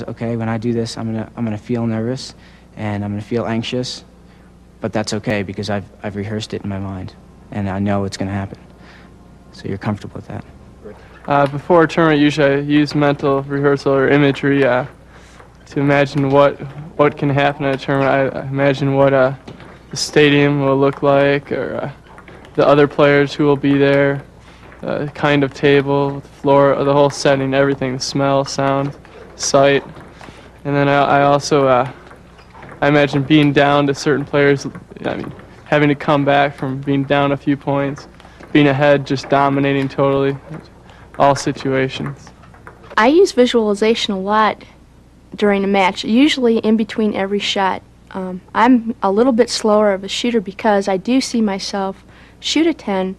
Okay, when I do this, I'm gonna feel nervous and I'm gonna feel anxious, but that's okay because I've rehearsed it in my mind and I know it's gonna happen. So you're comfortable with that. Before a tournament, usually I use mental rehearsal or imagery to imagine what can happen at a tournament. I imagine what the stadium will look like, or the other players who will be there, the kind of table, the floor, the whole setting, everything, the smell, sound, sight. And then I also I imagine being down to certain players, having to come back from being down a few points, being ahead, just dominating totally, all situations. I use visualization a lot during a match, usually in between every shot. I'm a little bit slower of a shooter because I do see myself shoot a 10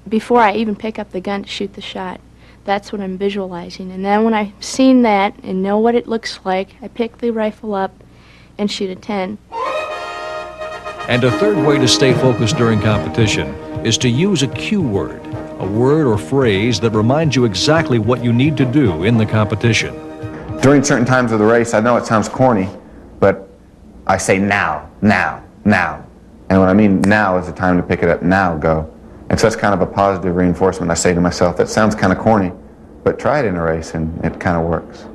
before I even pick up the gun to shoot the shot. That's what I'm visualizing. And then when I've seen that and know what it looks like, I pick the rifle up and shoot a 10. And a third way to stay focused during competition is to use a cue word, a word or phrase that reminds you exactly what you need to do in the competition. During certain times of the race, I know it sounds corny, but I say now, now, now. And what I mean now is the time to pick it up, now, go. And so that's kind of a positive reinforcement. I say to myself, that sounds kind of corny, but try it in a race and it kind of works.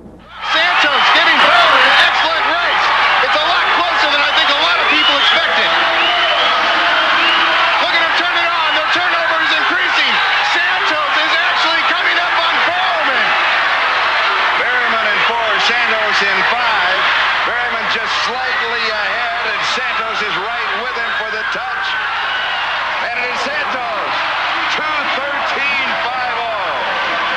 Santos getting forward, an excellent race. It's a lot closer than I think a lot of people expected. Look at him turn it on. The turnover is increasing. Santos is actually coming up on Berryman. Berryman in 4, Santos in 5. Berryman just slightly ahead, and Santos is right with him for the touch. And it is Santos, 2:13.50.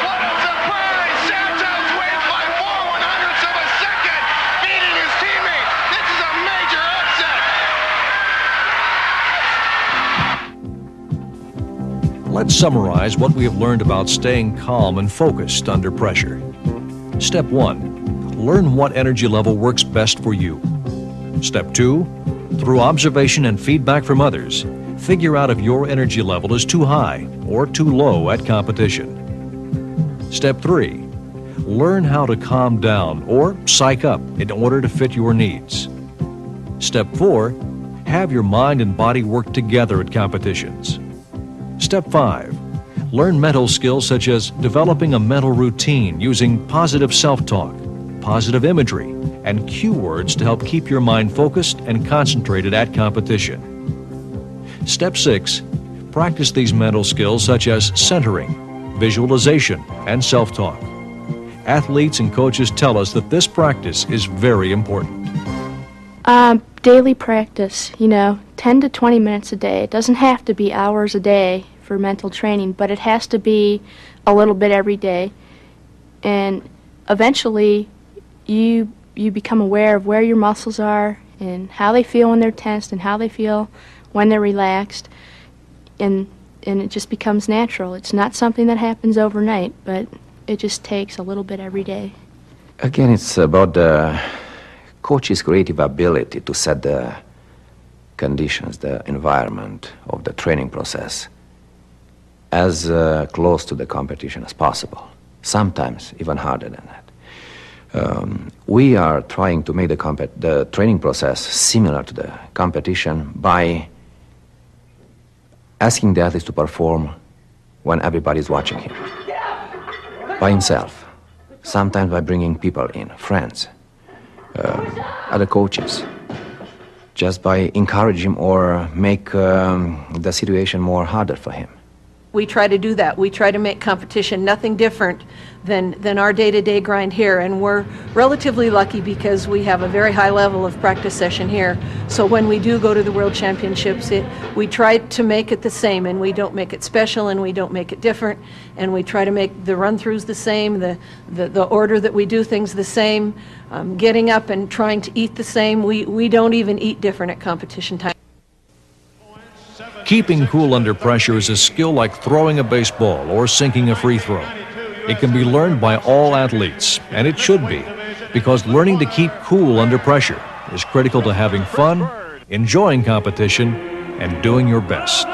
What a surprise! Santos wins by 4/100ths of a second, beating his teammate. This is a major upset. Let's summarize what we have learned about staying calm and focused under pressure. Step 1, learn what energy level works best for you. Step 2, through observation and feedback from others, figure out if your energy level is too high or too low at competition. Step 3, learn how to calm down or psych up in order to fit your needs. Step 4, have your mind and body work together at competitions. Step 5, learn mental skills such as developing a mental routine using positive self-talk, positive imagery, and cue words to help keep your mind focused and concentrated at competition. Step 6, practice these mental skills such as centering, visualization, and self-talk. Athletes and coaches tell us that this practice is very important. Daily practice, 10 to 20 minutes a day. It doesn't have to be hours a day for mental training, but it has to be a little bit every day. And eventually, you become aware of where your muscles are and how they feel when they're tensed and how they feel when they're relaxed, and it just becomes natural. It's not something that happens overnight, but it just takes a little bit every day. Again, it's about the coach's creative ability to set the conditions, the environment of the training process as close to the competition as possible, sometimes even harder than that. We are trying to make the training process similar to the competition by asking the athletes to perform when everybody's watching him, by himself, sometimes by bringing people in, friends, other coaches, just by encouraging him or make the situation more harder for him. We try to do that. We try to make competition nothing different than our day-to-day grind here, and we're relatively lucky because we have a very high level of practice session here. So when we do go to the World Championships, we try to make it the same, and we don't make it special, and we don't make it different, and we try to make the run-throughs the same, the order that we do things the same, getting up and trying to eat the same. We don't even eat different at competition time. Keeping cool under pressure is a skill like throwing a baseball or sinking a free throw. It can be learned by all athletes, and it should be, because learning to keep cool under pressure is critical to having fun, enjoying competition, and doing your best.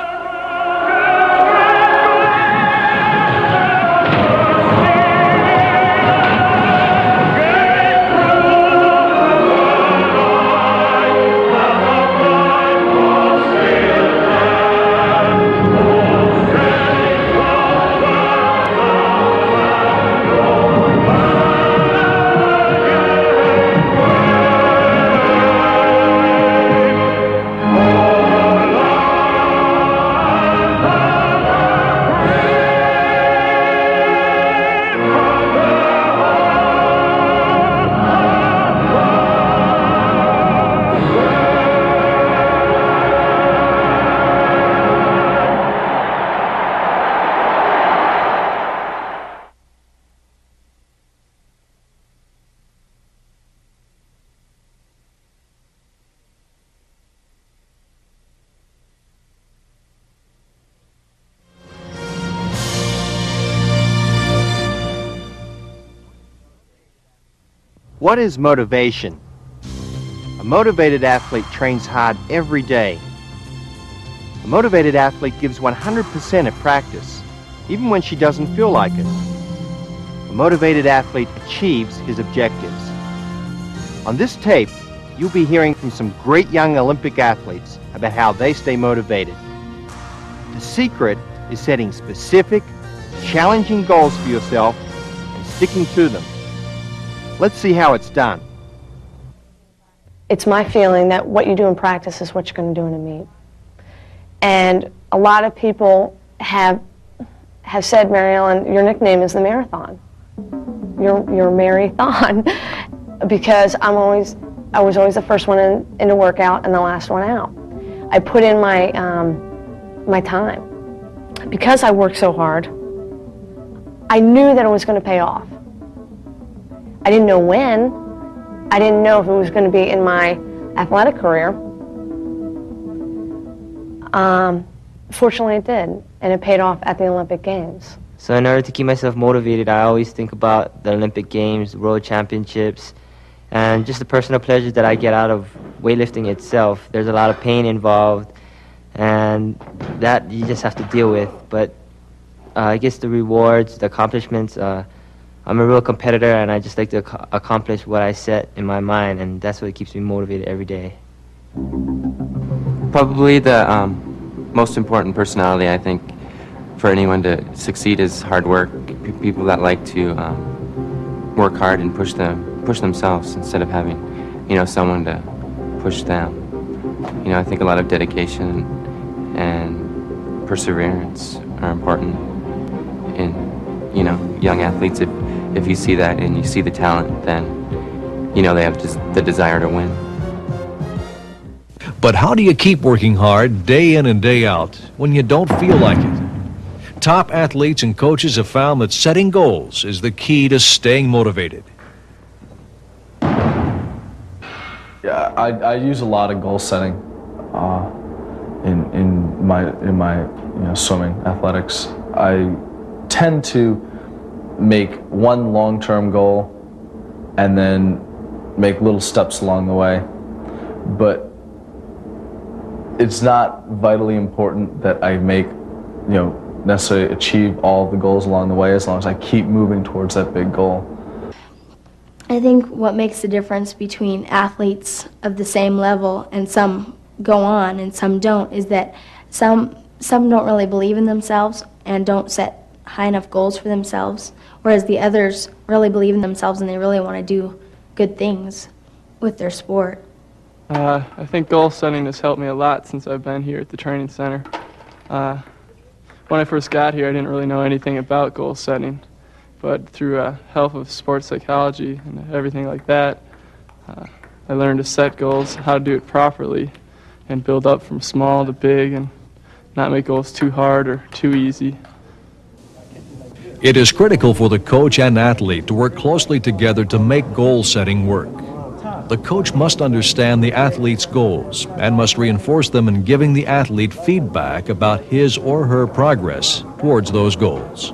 What is motivation? A motivated athlete trains hard every day. A motivated athlete gives 100% at practice, even when she doesn't feel like it. A motivated athlete achieves his objectives. On this tape, you'll be hearing from some great young Olympic athletes about how they stay motivated. The secret is setting specific, challenging goals for yourself and sticking to them. Let's see how it's done. It's my feeling that what you do in practice is what you're going to do in a meet. And a lot of people have said, Mary Ellen, your nickname is the Marathon. You're Marathon, because I was always the first one in the workout and the last one out. I put in my my time. Because I worked so hard, I knew that it was going to pay off. I didn't know when. I didn't know if it was going to be in my athletic career. Fortunately, it did, and it paid off at the Olympic Games. So in order to keep myself motivated, I always think about the Olympic Games, World Championships, and just the personal pleasures that I get out of weightlifting itself. There's a lot of pain involved, and that you just have to deal with. But I guess the rewards, the accomplishments, I'm a real competitor, and I just like to accomplish what I set in my mind, and that's what keeps me motivated every day. Probably the most important personality, I think, for anyone to succeed is hard work. People that like to work hard and push themselves instead of having, someone to push them. I think a lot of dedication and perseverance are important in, young athletes. If you see that and you see the talent, then, they have just the desire to win. But how do you keep working hard day in and day out when you don't feel like it? Top athletes and coaches have found that setting goals is the key to staying motivated. Yeah, I use a lot of goal setting in my swimming athletics. I tend to make one long-term goal and then make little steps along the way, but it's not vitally important that I make, necessarily achieve all the goals along the way, as long as I keep moving towards that big goal. I think what makes the difference between athletes of the same level and some go on and some don't is that some don't really believe in themselves and don't set high enough goals for themselves, whereas the others really believe in themselves and they really want to do good things with their sport. I think goal setting has helped me a lot since I've been here at the training center. When I first got here, I didn't really know anything about goal setting, but through help of sports psychology and everything like that, I learned to set goals, how to do it properly, and build up from small to big and not make goals too hard or too easy. It is critical for the coach and athlete to work closely together to make goal setting work. The coach must understand the athlete's goals and must reinforce them in giving the athlete feedback about his or her progress towards those goals.